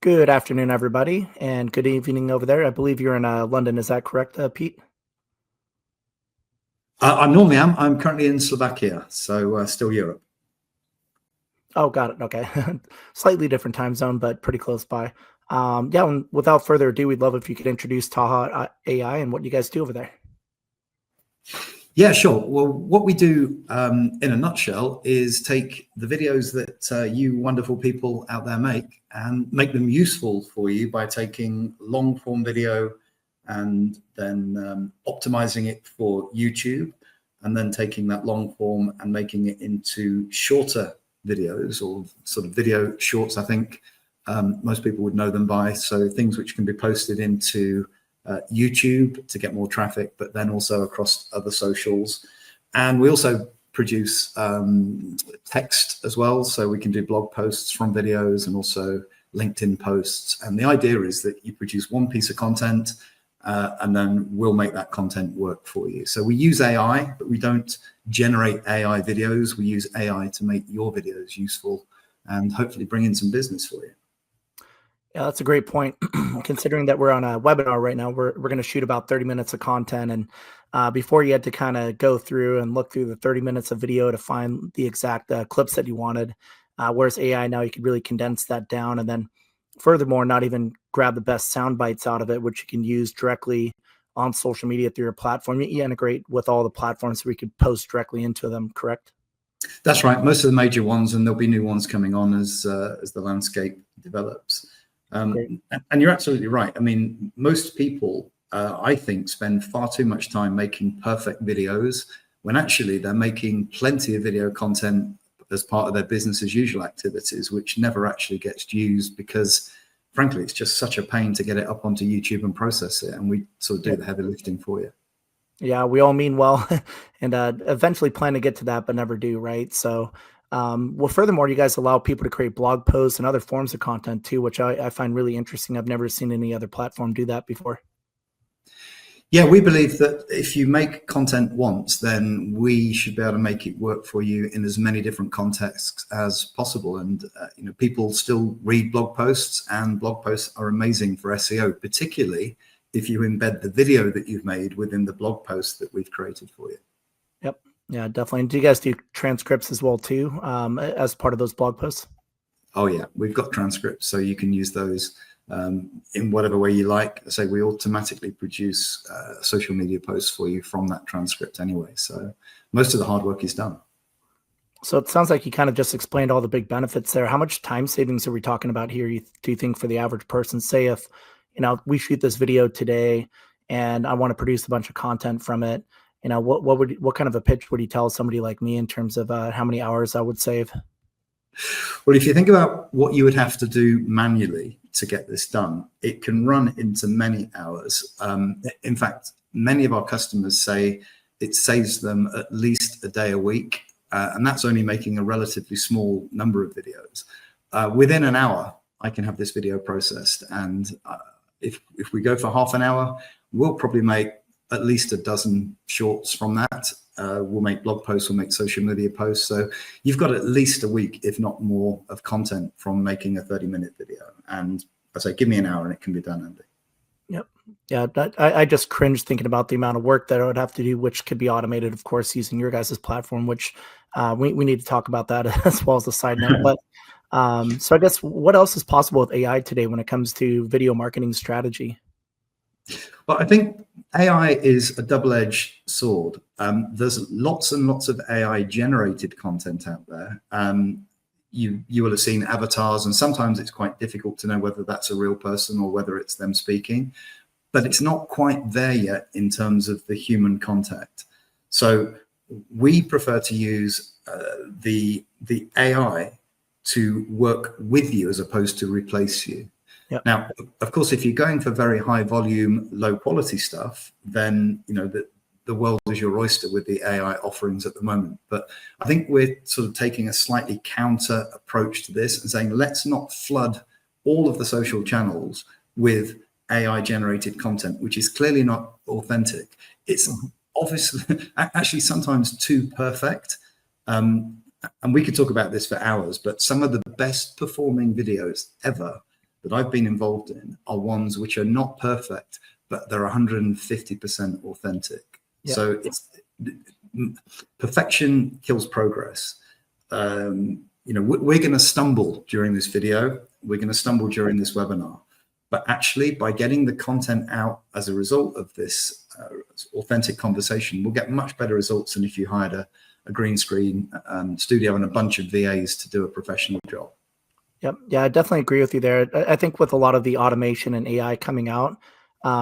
Good afternoon, everybody, and good evening over there. I believe you're in London. Is that correct, Pete? I'm currently in Slovakia, so still Europe. Oh, got it. Okay. Slightly different time zone, but pretty close by. Yeah, and without further ado, we'd love if you could introduce Taja AI and what you guys do over there. Yeah, sure. Well, what we do in a nutshell is take the videos that you wonderful people out there make and make them useful for you by taking long form video and then optimizing it for YouTube, and then taking that long form and making it into shorter videos, or sort of video shorts, I think most people would know them by. So things which can be posted into YouTube to get more traffic, but then also across other socials. And we also produce text as well, so we can do blog posts from videos and also LinkedIn posts. And the idea is that you produce one piece of content and then we'll make that content work for you. So we use AI, but we don't generate AI videos. We use AI to make your videos useful and hopefully bring in some business for you. Yeah, that's a great point. Considering that we're on a webinar right now, we're going to shoot about 30 minutes of content. And before you had to kind of go through and look through the 30 minutes of video to find the exact clips that you wanted. Whereas AI now, you could really condense that down. And then furthermore, not even grab the best sound bites out of it, which you can use directly on social media through your platform. You integrate with all the platforms so we could post directly into them, correct? That's right. Most of the major ones, and there'll be new ones coming on as the landscape develops. And you're absolutely right. I mean, most people, I think, spend far too much time making perfect videos when actually they're making plenty of video content as part of their business as usual activities, which never actually gets used because, frankly, it's just such a pain to get it up onto YouTube and process it. And we sort of do the heavy lifting for you. Yeah, we all mean well and eventually plan to get to that, but never do, right? So, well, furthermore, you guys allow people to create blog posts and other forms of content too, which I find really interesting. I've never seen any other platform do that before. Yeah, we believe that if you make content once, then we should be able to make it work for you in as many different contexts as possible. And you know, people still read blog posts, and blog posts are amazing for SEO, particularly if you embed the video that you've made within the blog post that we've created for you. Yep. Yeah, definitely. And do you guys do transcripts as well too, as part of those blog posts? Oh yeah, we've got transcripts, so you can use those in whatever way you like. So we automatically produce social media posts for you from that transcript anyway. So most of the hard work is done. So it sounds like you kind of just explained all the big benefits there. How much time savings are we talking about here, do you think, for the average person? Say if, you know, we shoot this video today and I want to produce a bunch of content from it, you know, what kind of a pitch would you tell somebody like me in terms of how many hours I would save? Well, if you think about what you would have to do manually to get this done, it can run into many hours. In fact, many of our customers say it saves them at least a day a week, and that's only making a relatively small number of videos. Within an hour, I can have this video processed, and if we go for half an hour, we'll probably make at least a dozen shorts from that. We'll make blog posts, we'll make social media posts. So you've got at least a week, if not more, of content from making a 30-minute video. And I say, give me an hour and it can be done, Andy. Yep. Yeah, I just cringe thinking about the amount of work that I would have to do, which could be automated, of course, using your guys' platform, which we need to talk about that as well as a side note. But so I guess what else is possible with AI today when it comes to video marketing strategy? Well, I think AI is a double-edged sword. There's lots and lots of AI generated content out there. You will have seen avatars, and sometimes it's quite difficult to know whether that's a real person or whether it's them speaking, but it's not quite there yet in terms of the human contact. So we prefer to use the AI to work with you as opposed to replace you. Yep. Now, of course, if you're going for very high volume, low quality stuff, then you know that the world is your oyster with the AI offerings at the moment. But I think we're sort of taking a slightly counter approach to this and saying, let's not flood all of the social channels with AI generated content, which is clearly not authentic. It's obviously actually sometimes too perfect. And we could talk about this for hours, but some of the best performing videos ever that I've been involved in are ones which are not perfect, but they're 150% authentic. Yeah. So it's perfection kills progress. We're going to stumble during this video. We're going to stumble during this webinar. But actually, by getting the content out as a result of this authentic conversation, we'll get much better results than if you hired a green screen studio and a bunch of VAs to do a professional job. Yep. Yeah, I definitely agree with you there. I think with a lot of the automation and AI coming out,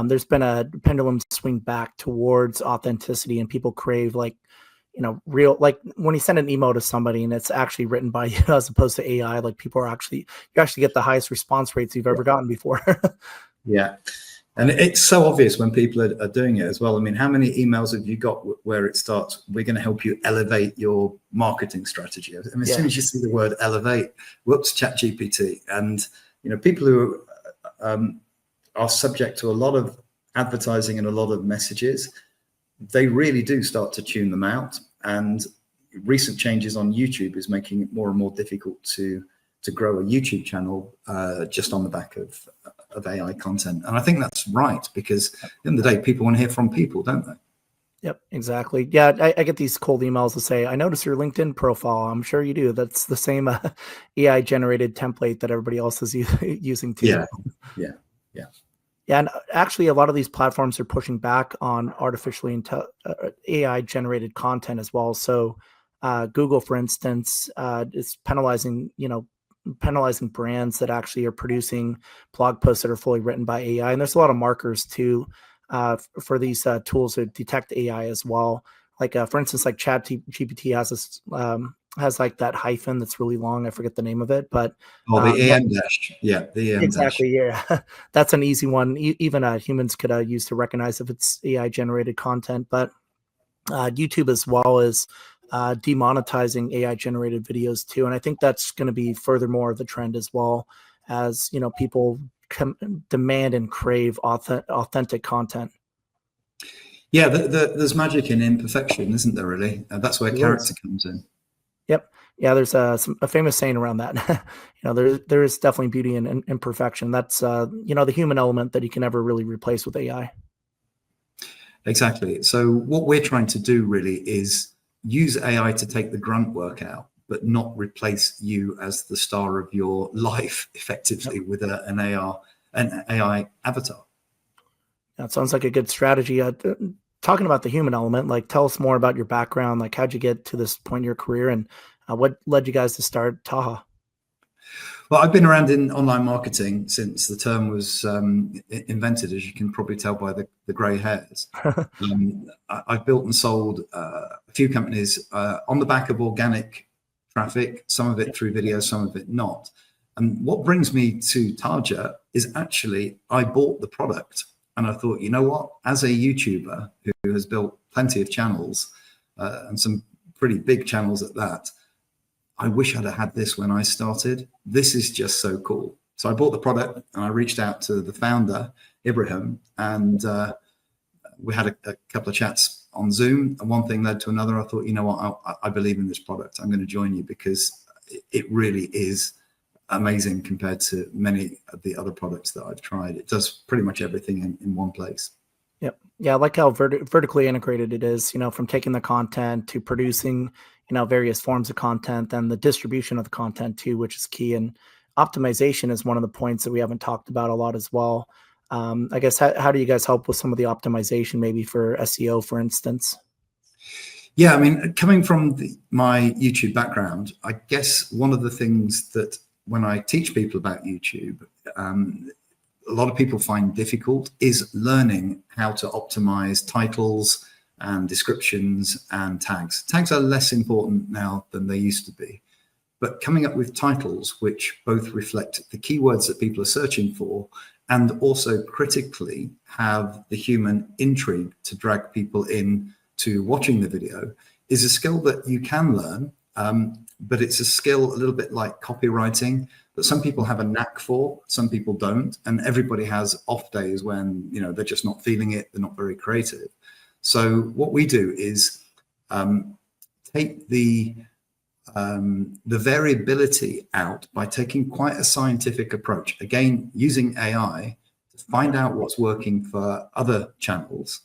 there's been a pendulum swing back towards authenticity, and people crave real, like when you send an email to somebody and it's actually written by you as opposed to AI, like you actually get the highest response rates you've ever gotten before. Yeah. And it's so obvious when people are doing it as well. I mean, how many emails have you got where it starts, we're going to help you elevate your marketing strategy? I mean, as soon as you see the word elevate, whoops, ChatGPT. And, people who are subject to a lot of advertising and a lot of messages, they really do start to tune them out. And recent changes on YouTube is making it more and more difficult to grow a YouTube channel just on the back of AI content. And I think that's right, because at the end of the day, people want to hear from people, don't they? Yep, exactly. Yeah, I get these cold emails that say, I noticed your LinkedIn profile. I'm sure you do. That's the same AI generated template that everybody else is using too. Yeah. Yeah, and actually, a lot of these platforms are pushing back on AI generated content as well. So, Google, for instance, is penalizing brands that actually are producing blog posts that are fully written by AI. And there's a lot of markers too for these tools to detect AI as well. Like for instance, like ChatGPT has this has like that hyphen that's really long. I forget the name of it, but the EM dash. Yeah, the EM exactly. dash. Yeah, that's an easy one. Even humans could use to recognize if it's AI generated content. But YouTube as well is demonetizing AI generated videos too, and I think that's going to be furthermore the trend as well, as people demand and crave authentic content. Yeah, there's magic in imperfection, isn't there? Really, that's where character comes in. Yep. Yeah, there's a famous saying around that. There is definitely beauty in imperfection. That's the human element that you can never really replace with AI. Exactly. So what we're trying to do really is use AI to take the grunt work out, but not replace you as the star of your life effectively with an AI avatar. That sounds like a good strategy. Talking about the human element, like tell us more about your background. Like how'd you get to this point in your career, and what led you guys to start Taja? Well, I've been around in online marketing since the term was invented, as you can probably tell by the grey hairs. I've built and sold a few companies on the back of organic traffic, some of it through video, some of it not. And what brings me to Taja is actually I bought the product and I thought, you know what, as a YouTuber who has built plenty of channels and some pretty big channels at that, I wish I'd have had this when I started. This is just so cool. So I bought the product and I reached out to the founder, Ibrahim, and we had a couple of chats on Zoom, and one thing led to another. I thought, you know what, I believe in this product. I'm going to join you because it really is amazing compared to many of the other products that I've tried. It does pretty much everything in one place. Yep. Yeah, I like how vertically integrated it is, from taking the content to producing, various forms of content, and the distribution of the content too, which is key. And optimization is one of the points that we haven't talked about a lot as well. I guess, how do you guys help with some of the optimization, maybe for SEO, for instance? Yeah, I mean, coming from my YouTube background, I guess one of the things that when I teach people about YouTube, a lot of people find difficult is learning how to optimize titles and descriptions and tags. Tags are less important now than they used to be, but coming up with titles which both reflect the keywords that people are searching for and also critically have the human intrigue to drag people in to watching the video is a skill that you can learn, but it's a skill a little bit like copywriting that some people have a knack for, some people don't, and everybody has off days when they're just not feeling it, they're not very creative. So what we do is take the the variability out by taking quite a scientific approach. Again, using AI to find out what's working for other channels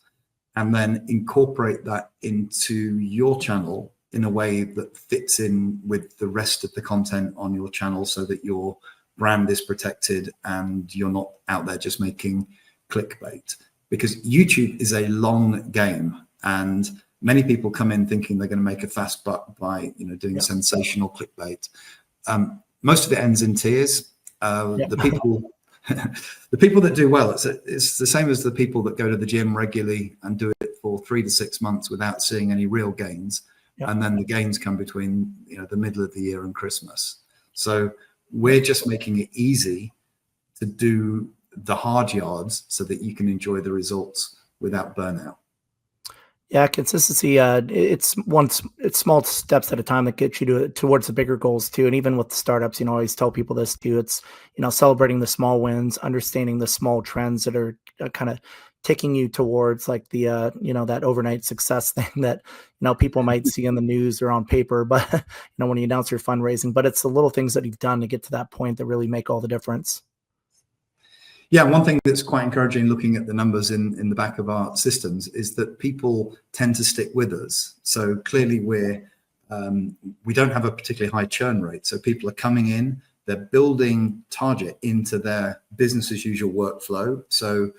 and then incorporate that into your channel in a way that fits in with the rest of the content on your channel so that your brand is protected and you're not out there just making clickbait. Because YouTube is a long game, and many people come in thinking they're going to make a fast buck by doing sensational clickbait. Most of it ends in tears. The people that do well, it's the same as the people that go to the gym regularly and do it for 3 to 6 months without seeing any real gains. And then the gains come between the middle of the year and Christmas. So we're just making it easy to do the hard yards so that you can enjoy the results without burnout. Yeah, consistency. It's small steps at a time that get you towards the bigger goals too. And even with startups, I always tell people this too. It's celebrating the small wins, understanding the small trends that are kind of taking you towards like the that overnight success thing that people might see in the news or on paper, but when you announce your fundraising. But it's the little things that you've done to get to that point that really make all the difference. Yeah, one thing that's quite encouraging looking at the numbers in the back of our systems is that people tend to stick with us. So clearly we don't have a particularly high churn rate. So people are coming in, they're building Taja into their business as usual workflow. So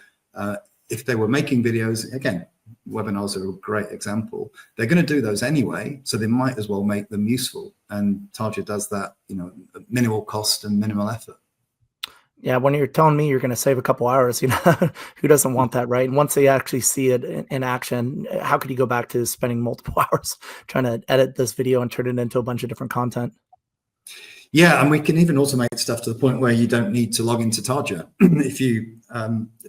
if they were making videos, again, webinars are a great example, they're going to do those anyway. So they might as well make them useful. And Taja does that, at minimal cost and minimal effort. Yeah, when you're telling me you're going to save a couple hours, who doesn't want that, right? And once they actually see it in action, how could you go back to spending multiple hours trying to edit this video and turn it into a bunch of different content? Yeah, and we can even automate stuff to the point where you don't need to log into Taja. If you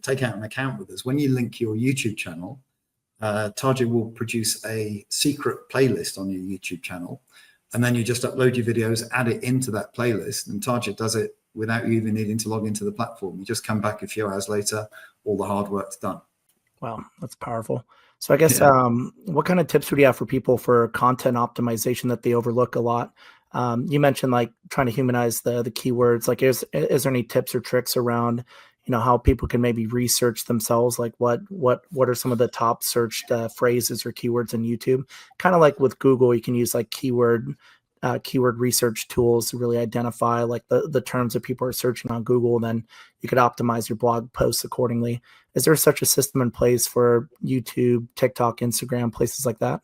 take out an account with us, when you link your YouTube channel, Taja will produce a secret playlist on your YouTube channel, and then you just upload your videos, add it into that playlist, and Taja does it without you even needing to log into the platform. You just come back a few hours later, all the hard work's done. Wow, that's powerful. So I guess what kind of tips would you have for people for content optimization that they overlook a lot? You mentioned like trying to humanize the keywords. Like, is there any tips or tricks around how people can maybe research themselves? Like what are some of the top searched phrases or keywords in YouTube? Kind of like with Google, you can use like keyword research tools to really identify like the terms that people are searching on Google. Then you could optimize your blog posts accordingly. Is there such a system in place for YouTube, TikTok, Instagram, places like that?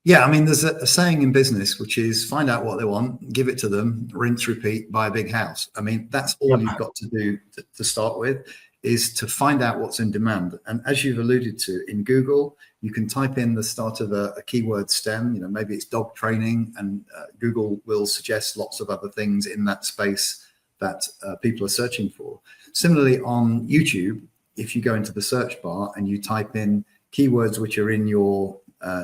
Yeah, I mean, there's a saying in business, which is find out what they want, give it to them, rinse, repeat, buy a big house. I mean, that's all you've got to do to start with, is to find out what's in demand. And as you've alluded to, in Google, you can type in the start of a keyword stem, maybe it's dog training, and Google will suggest lots of other things in that space that people are searching for. Similarly, on YouTube, if you go into the search bar and you type in keywords which are in your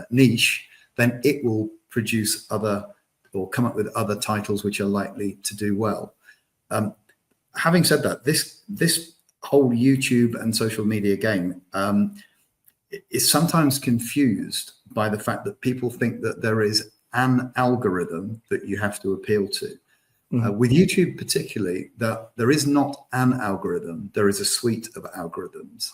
niche, then it will produce or come up with other titles which are likely to do well. Having said that, this whole YouTube and social media game is sometimes confused by the fact that people think that there is an algorithm that you have to appeal to. With YouTube particularly, there is not an algorithm, there is a suite of algorithms.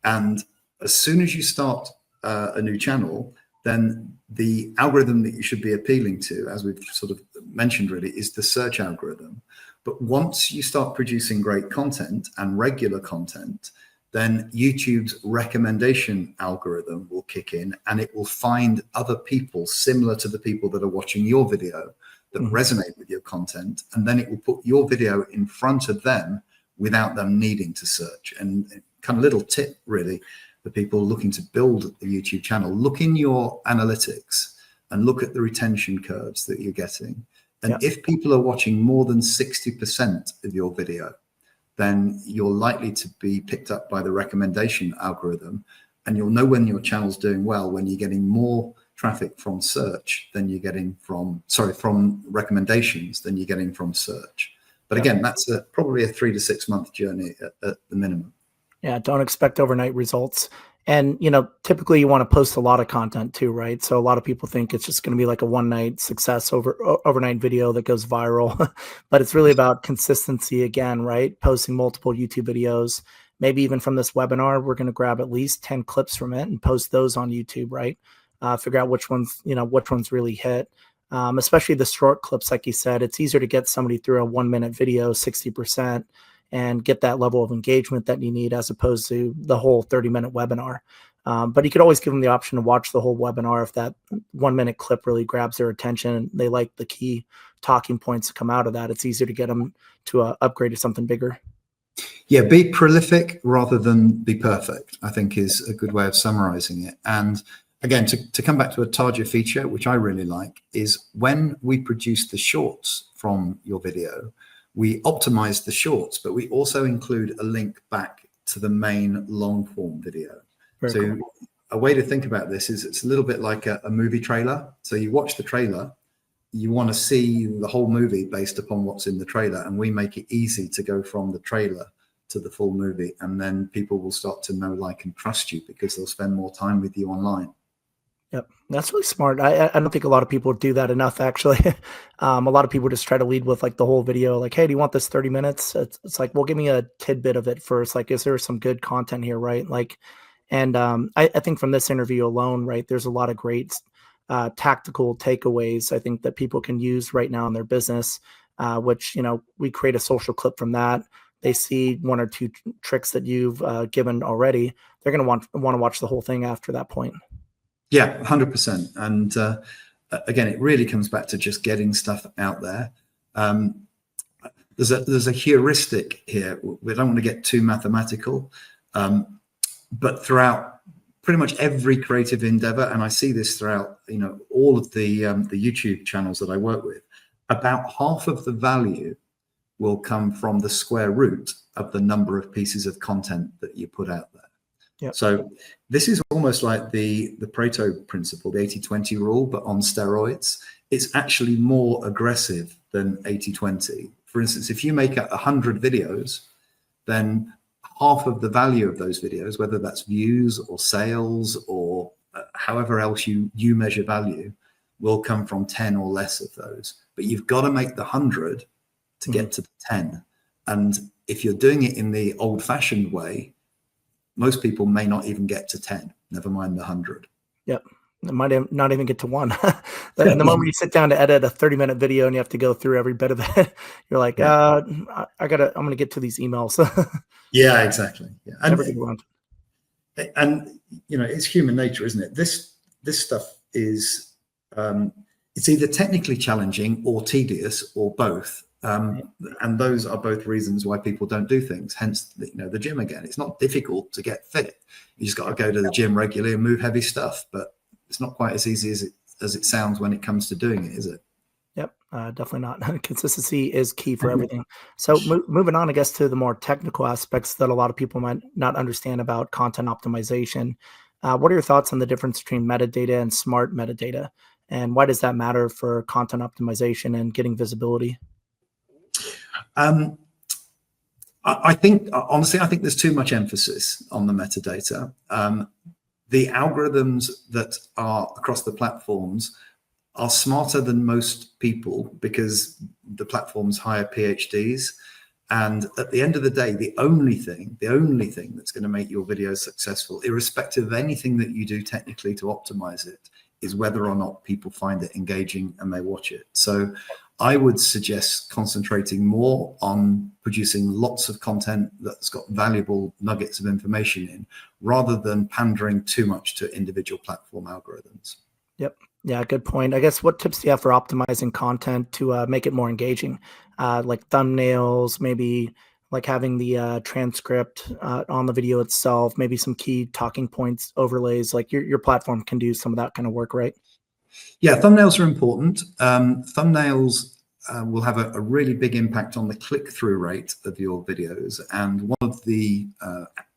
And as soon as you start a new channel, then the algorithm that you should be appealing to, as we've sort of mentioned really, is the search algorithm. But once you start producing great content and regular content, then YouTube's recommendation algorithm will kick in, and it will find other people similar to the people that are watching your video that resonate with your content. And then it will put your video in front of them without them needing to search. And kind of little tip really, for people looking to build a YouTube channel, look in your analytics and look at the retention curves that you're getting. And if people are watching more than 60% of your video, then you're likely to be picked up by the recommendation algorithm, and you'll know when your channel's doing well when you're getting more traffic from search than you're getting from recommendations than you're getting from search. But again, that's probably a 3 to 6 month journey at the minimum. Yeah, don't expect overnight results. And, typically you want to post a lot of content too, right? So a lot of people think it's just going to be like a one night success overnight video that goes viral, but it's really about consistency again, right? Posting multiple YouTube videos, maybe even from this webinar, we're going to grab at least 10 clips from it and post those on YouTube, right? Figure out which ones really hit. Especially the short clips, like you said, it's easier to get somebody through a 1 minute video, 60%, and get that level of engagement that you need as opposed to the whole 30-minute webinar. But you could always give them the option to watch the whole webinar if that 1 minute clip really grabs their attention and they like the key talking points to come out of that. It's easier to get them to upgrade to something bigger. Yeah, be prolific rather than be perfect, I think is a good way of summarizing it. And again, to come back to a Taja feature, which I really like, is when we produce the shorts from your video, we optimize the shorts, but we also include a link back to the main long form video. Very so cool. A way to think about this is it's a little bit like a movie trailer. So you watch the trailer, you want to see the whole movie based upon what's in the trailer, and we make it easy to go from the trailer to the full movie, and then people will start to know, like, and trust you because they'll spend more time with you online. Yep, that's really smart. I don't think a lot of people do that enough, actually. A lot of people just try to lead with like the whole video, like, hey, do you want this 30 minutes? It's like, well, give me a tidbit of it first. Like, is there some good content here, right? Like, and I think from this interview alone, right, there's a lot of great tactical takeaways I think that people can use right now in their business, which, we create a social clip from that. They see one or two tricks that you've given already. They're going to want to watch the whole thing after that point. Yeah, 100%. And again, it really comes back to just getting stuff out there. There's a heuristic here. We don't want to get too mathematical, but throughout pretty much every creative endeavor, and I see this throughout, all of the YouTube channels that I work with, about half of the value will come from the square root of the number of pieces of content that you put out there. Yep. So this is almost like the Pareto principle, the 80-20 rule, but on steroids. It's actually more aggressive than 80-20. For instance, if you make 100 videos, then half of the value of those videos, whether that's views or sales or however else you measure value, will come from 10 or less of those. But you've got to make the 100 to get to the 10. And if you're doing it in the old-fashioned way, most people may not even get to 10, never mind the 100. Yep. It might not even get to one. The moment you sit down to edit a 30-minute video and you have to go through every bit of it, you're like, Yeah. I'm going to get to these emails. Yeah, exactly. Yeah. And it's human nature, isn't it? This stuff is, it's either technically challenging or tedious or both. And those are both reasons why people don't do things. Hence, the gym again. It's not difficult to get fit. You just got to go to the gym regularly and move heavy stuff. But it's not quite as easy as it sounds when it comes to doing it, is it? Yep, definitely not. Consistency is key for everything. So moving on, I guess, to the more technical aspects that a lot of people might not understand about content optimization. What are your thoughts on the difference between metadata and smart metadata? And why does that matter for content optimization and getting visibility? I think, honestly, there's too much emphasis on the metadata. The algorithms that are across the platforms are smarter than most people because the platforms hire PhDs. And at the end of the day, the only thing that's going to make your video successful, irrespective of anything that you do technically to optimize it, is whether or not people find it engaging and they watch it. So I would suggest concentrating more on producing lots of content that's got valuable nuggets of information in, rather than pandering too much to individual platform algorithms. Yep. Yeah, good point. I guess what tips do you have for optimizing content to make it more engaging? Like thumbnails, maybe like having the transcript on the video itself, maybe some key talking points, overlays, like your platform can do some of that kind of work, right? Yeah, thumbnails are important. Thumbnails will have a really big impact on the click-through rate of your videos. And one of the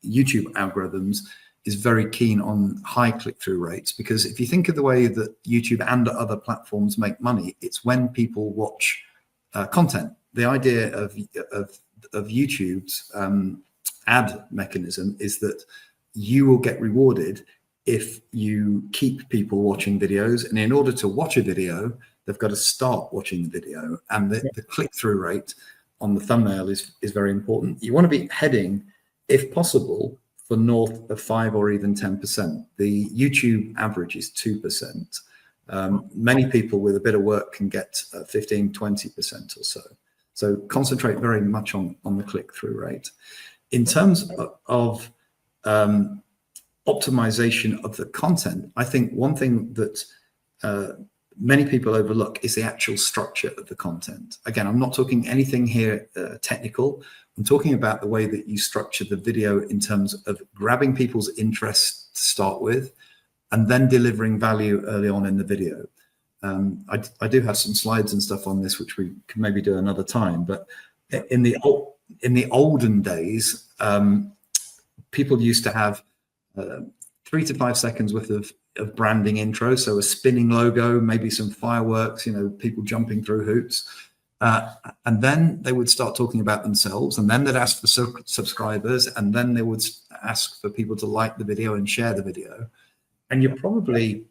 YouTube algorithms is very keen on high click-through rates, because if you think of the way that YouTube and other platforms make money, it's when people watch content. The idea of YouTube's ad mechanism is that you will get rewarded if you keep people watching videos. And in order to watch a video, they've got to start watching the video. And the click-through rate on the thumbnail is very important. You want to be heading, if possible, for north of 5 or even 10%. The YouTube average is 2%. Many people with a bit of work can get 15, 20% or so. So concentrate very much on the click-through rate. In terms of optimization of the content, I think one thing that many people overlook is the actual structure of the content. Again, I'm not talking anything here technical. I'm talking about the way that you structure the video in terms of grabbing people's interest to start with, and then delivering value early on in the video. I do have some slides and stuff on this, which we can maybe do another time. But in the olden days, people used to have 3 to 5 seconds worth of branding intro. So a spinning logo, maybe some fireworks, people jumping through hoops. And then they would start talking about themselves, and then they'd ask for subscribers, and then they would ask for people to like the video and share the video. And you're probably,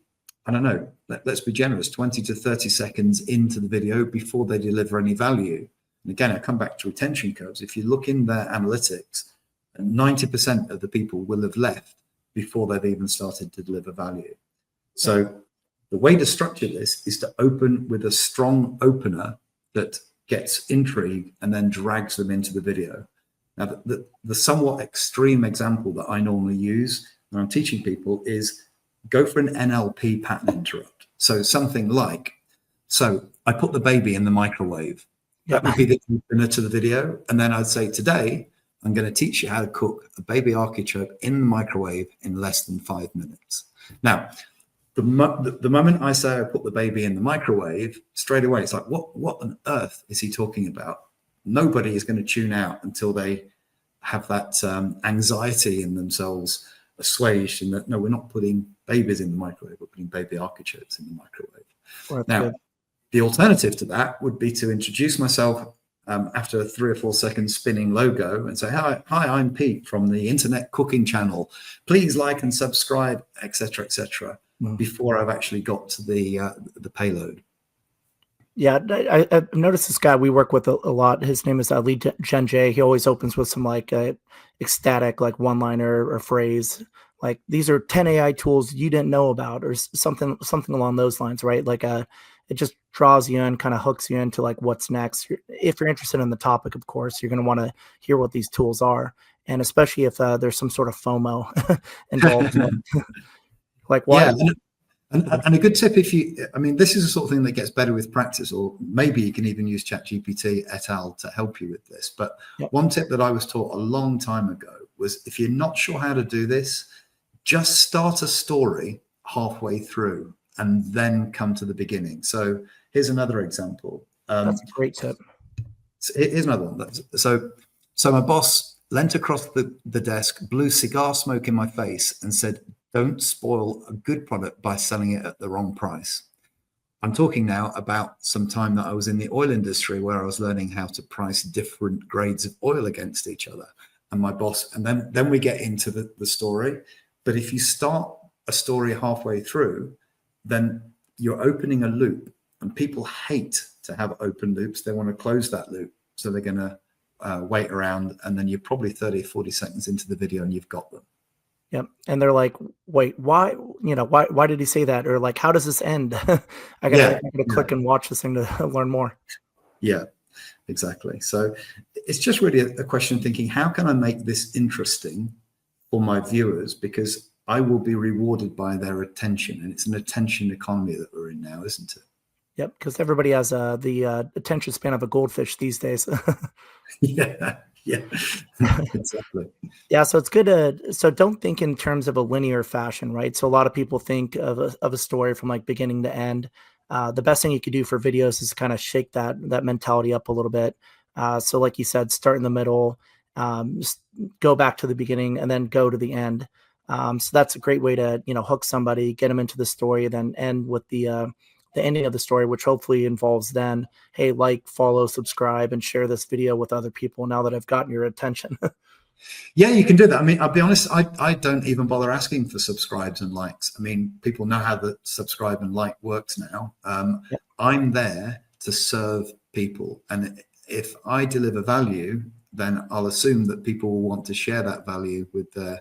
I don't know, let's be generous, 20 to 30 seconds into the video before they deliver any value. And again, I come back to retention curves. If you look in their analytics, 90% of the people will have left before they've even started to deliver value. So the way to structure this is to open with a strong opener that gets intrigue and then drags them into the video. Now, the somewhat extreme example that I normally use when I'm teaching people is go for an NLP pattern interrupt. So something like, so I put the baby in the microwave. That would be the opener to the video. And then I'd say, today, I'm going to teach you how to cook a baby artichoke in the microwave in less than 5 minutes. Now, the moment I say I put the baby in the microwave, straight away, it's like, what on earth is he talking about? Nobody is going to tune out until they have that anxiety in themselves assuaged, and that, no, we're not putting babies in the microwave, we're putting baby artichokes in the microwave. Well, now, good. The alternative to that would be to introduce myself after a 3 or 4 second spinning logo and say, hi, I'm Pete from the Internet Cooking Channel. Please like and subscribe, etc., etc. Before I've actually got to the payload. Yeah, I've noticed this guy we work with a lot. His name is Lee Genjay. He always opens with some like ecstatic like one-liner or phrase. Like, these are 10 AI tools you didn't know about, or something along those lines, right? Like it just draws you in, kind of hooks you into like what's next. If you're interested in the topic, of course, you're going to want to hear what these tools are, and especially if there's some sort of FOMO involved. Like, why? Yeah, and a good tip, this is the sort of thing that gets better with practice, or maybe you can even use ChatGPT et al. To help you with this. But one tip that I was taught a long time ago was, if you're not sure how to do this, just start a story halfway through and then come to the beginning. So here's another example. That's a great tip. Here's another one. So my boss leant across the desk, blew cigar smoke in my face, and said, "Don't spoil a good product by selling it at the wrong price." I'm talking now about some time that I was in the oil industry, where I was learning how to price different grades of oil against each other. And my boss, and then we get into the story. But if you start a story halfway through, then you're opening a loop, and people hate to have open loops. They want to close that loop. So they're going to wait around, and then you're probably 30 or 40 seconds into the video and you've got them. Yep. And they're like, wait, why did he say that? Or like, how does this end? I gotta click and watch this thing to learn more. Yeah, exactly. So it's just really a question of thinking, how can I make this interesting for my viewers? Because I will be rewarded by their attention, and it's an attention economy that we're in now, isn't it? Yep. Because everybody has the attention span of a goldfish these days. Yeah, exactly. Yeah, so it's good so don't think in terms of a linear fashion, right? So a lot of people think of a story from like beginning to end. The best thing you could do for videos is kind of shake that mentality up a little bit. So like you said, start in the middle, just go back to the beginning, and then go to the end. So that's a great way to hook somebody, get them into the story, then end with the ending of the story, which hopefully involves then, hey, like, follow, subscribe, and share this video with other people now that I've gotten your attention. Yeah, you can do that. I mean, I'll be honest, I don't even bother asking for subscribes and likes. I mean, people know how the subscribe and like works now. Yep. I'm there to serve people. And if I deliver value, then I'll assume that people will want to share that value with their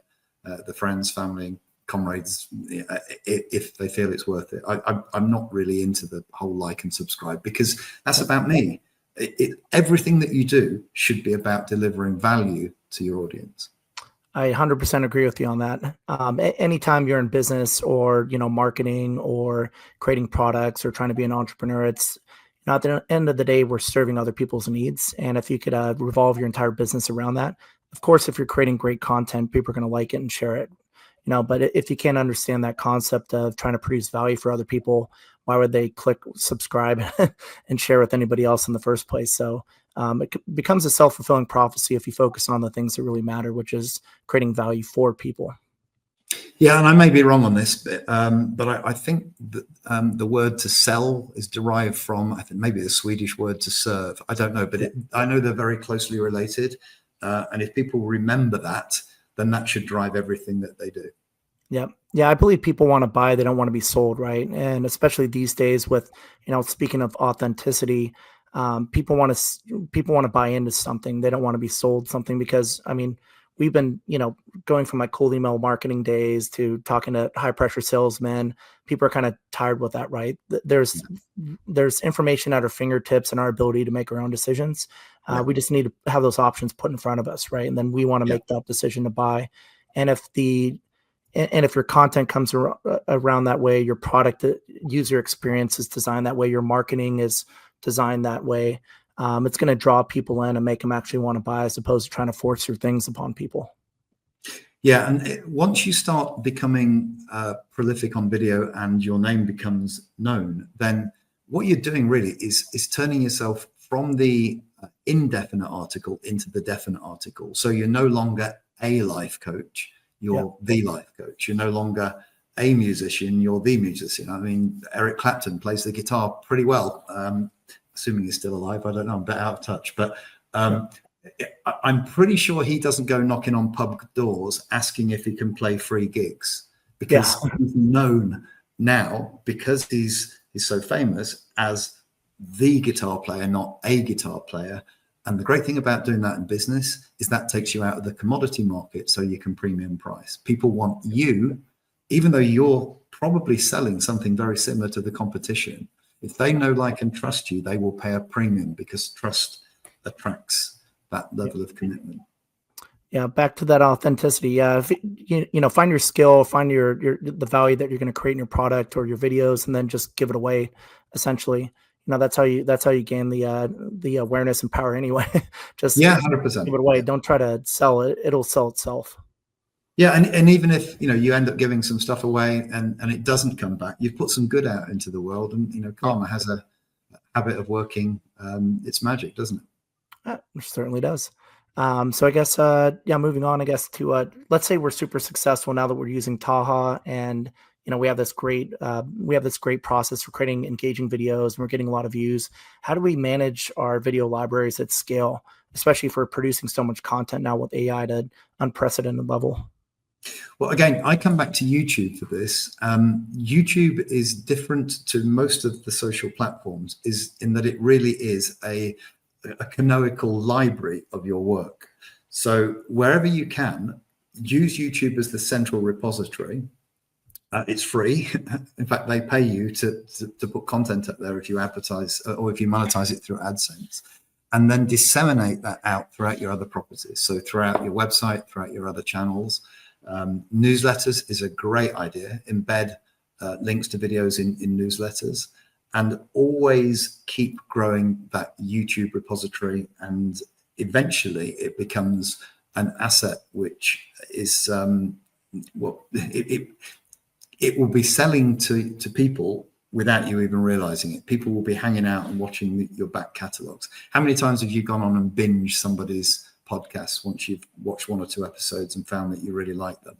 friends, family, comrades, if they feel it's worth it. I'm not really into the whole like and subscribe, because that's about me. Everything that you do should be about delivering value to your audience. I 100% agree with you on that. Anytime you're in business or, marketing or creating products or trying to be an entrepreneur, it's, at the end of the day, we're serving other people's needs. And if you could revolve your entire business around that, of course, if you're creating great content, people are going to like it and share it. But if you can't understand that concept of trying to produce value for other people, why would they click subscribe and share with anybody else in the first place? So it becomes a self-fulfilling prophecy if you focus on the things that really matter, which is creating value for people. Yeah, and I may be wrong on this, but I think that the word to sell is derived from, I think, maybe the Swedish word to serve. I don't know, but I know they're very closely related. And if people remember that, then that should drive everything that they do. Yeah. Yeah. I believe people want to buy. They don't want to be sold. Right. And especially these days with, speaking of authenticity, people want to buy into something. They don't want to be sold something, because we've been, going from my cold email marketing days to talking to high pressure salesmen. People are kind of tired with that, right? There's information at our fingertips and our ability to make our own decisions. We just need to have those options put in front of us, right? And then we want to make that decision to buy. And if your content comes around that way, your product user experience is designed that way, your marketing is designed that way, it's going to draw people in and make them actually want to buy, as opposed to trying to force your things upon people. Yeah, and once you start becoming prolific on video and your name becomes known, then what you're doing really is turning yourself from the indefinite article into the definite article. So you're no longer a life coach, you're the life coach. You're no longer a musician, you're the musician. I mean, Eric Clapton plays the guitar pretty well. Assuming he's still alive, I don't know, I'm a bit out of touch, but I'm pretty sure he doesn't go knocking on pub doors asking if he can play free gigs, because he's known now, because he's so famous, as the guitar player, not a guitar player. And the great thing about doing that in business is that takes you out of the commodity market, so you can premium price. People want you, even though you're probably selling something very similar to the competition. If they know, like, and trust you, they will pay a premium, because trust attracts that level of commitment. Yeah, back to that authenticity. Yeah, if find your skill, find the value that you're going to create in your product or your videos, and then just give it away. Essentially, that's how you gain the awareness and power anyway. Just 100%. Give it away. Don't try to sell it; it'll sell itself. Yeah, and even if you end up giving some stuff away and it doesn't come back, you've put some good out into the world, and karma has a habit of working its magic, doesn't it? It certainly does. So I guess moving on, I guess, to let's say we're super successful now that we're using Taja, and we have this great process for creating engaging videos, and we're getting a lot of views. How do we manage our video libraries at scale, especially if we're producing so much content now with AI at an unprecedented level? Well, again, I come back to YouTube for this. YouTube is different to most of the social platforms, is in that it really is a canonical library of your work. So wherever you can, use YouTube as the central repository. It's free. In fact, they pay you to put content up there if you advertise or if you monetize it through AdSense, and then disseminate that out throughout your other properties. So throughout your website, throughout your other channels. Newsletters is a great idea. Embed links to videos in newsletters, and always keep growing that YouTube repository, and eventually it becomes an asset which is it will be selling to people without you even realizing it. People will be hanging out and watching your back catalogs. How many times have you gone on and binged somebody's podcast once you've watched one or two episodes and found that you really like them?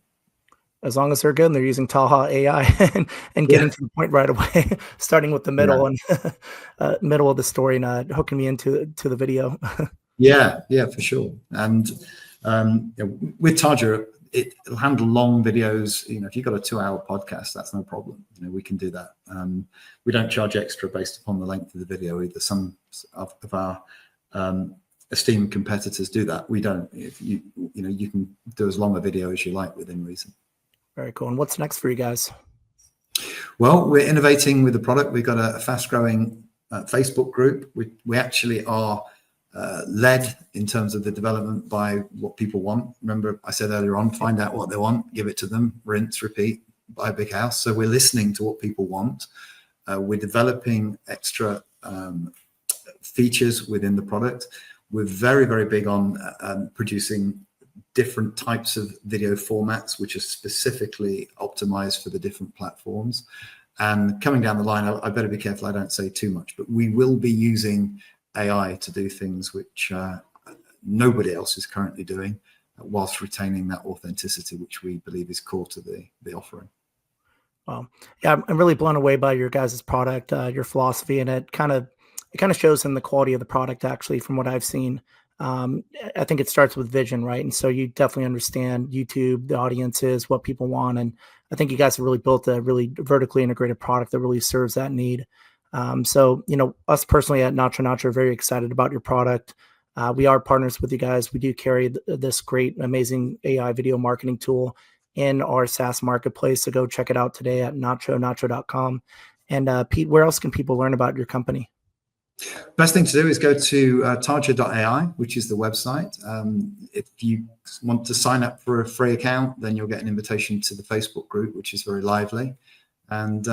As long as they're good and they're using Taja AI and getting to the point right away, starting with the middle and middle of the story and hooking me into the video. Yeah, for sure. And With Taja, it'll handle long videos. If you've got a 2-hour podcast, that's no problem. We can do that. We don't charge extra based upon the length of the video either. Some of our esteemed competitors do that. We don't. If you can do as long a video as you like within reason. Very cool. And what's next for you guys? Well, we're innovating with the product. We've got a fast-growing Facebook group. We actually are led in terms of the development by what people want. Remember, I said earlier on, find out what they want, give it to them, rinse, repeat, buy a big house. So we're listening to what people want. We're developing extra features within the product. We're very, very big on producing different types of video formats, which are specifically optimized for the different platforms. And coming down the line, I better be careful I don't say too much, but we will be using AI to do things which nobody else is currently doing, whilst retaining that authenticity, which we believe is core to the offering. Well, yeah, I'm really blown away by your guys' product, your philosophy, and it kind of shows in the quality of the product, actually, from what I've seen. I think it starts with vision, right? And so you definitely understand YouTube, the audiences, what people want. And I think you guys have really built a really vertically integrated product that really serves that need. So, us personally at NachoNacho are very excited about your product. We are partners with you guys. We do carry this great, amazing AI video marketing tool in our SaaS marketplace. So go check it out today at NachoNacho.com. And Pete, where else can people learn about your company? Best thing to do is go to Taja.ai, which is the website. If you want to sign up for a free account, then you'll get an invitation to the Facebook group, which is very lively. And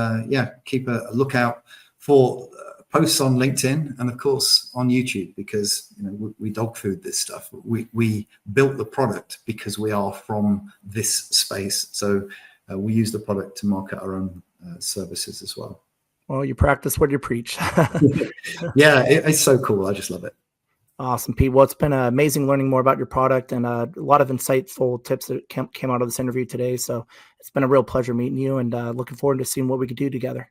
keep a lookout for posts on LinkedIn and, of course, on YouTube, because we dog food this stuff. We built the product because we are from this space. So we use the product to market our own services as well. Well, you practice what you preach. Yeah, it's so cool. I just love it. Awesome, Pete. Well, it's been amazing learning more about your product and a lot of insightful tips that came out of this interview today. So it's been a real pleasure meeting you, and looking forward to seeing what we could do together.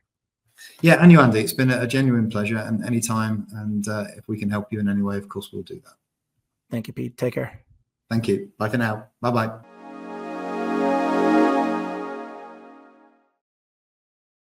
Yeah, and you, Andy. It's been a genuine pleasure, and anytime. And if we can help you in any way, of course, we'll do that. Thank you, Pete. Take care. Thank you. Bye for now. Bye-bye.